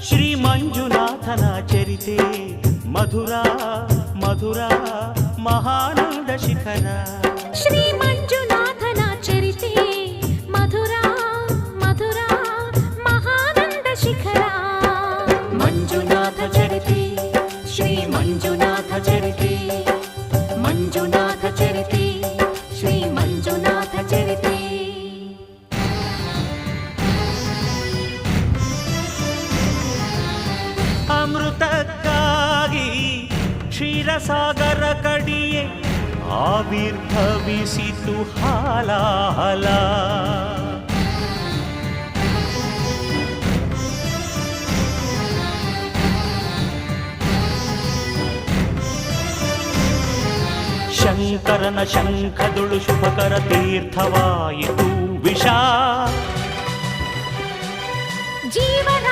ಶ್ರೀ ಮಂಜುನಾಥನ ಚರಿತೆ ಮಧುರ ಮಧುರ ಮಹಾನಂದ ಶಿಖರ. ಶ್ರೀ ಮಂಜುನಾಥನ ಚರಿತೆ ಮಧುರ ಮಧುರ ಮಹಾನಂದ ಶಿಖರ. ಮಂಜುನಾಥ ಚರಿತೆ ಶ್ರೀ ಮಂಜುನಾಥ ಚರಿತೆ ಮಂಜುನಾಥ ಚರಿತೆ ಶ್ರೀ ಮಂಜುನಾಥ ಚರಿತೆ. ಅಮೃತಕ್ಕಾಗಿ ಕ್ಷೀರಸಾಗರ ಕಡಿಯೆ ಆವಿರ್ಭವಿಸಿತು ಹಾಲಾಹಲ. ಶಂಕರನ ಶಂಖದುಳು ಶುಭಕರ ತೀರ್ಥವಾಯಿತು ವಿಷ. ಜೀವನ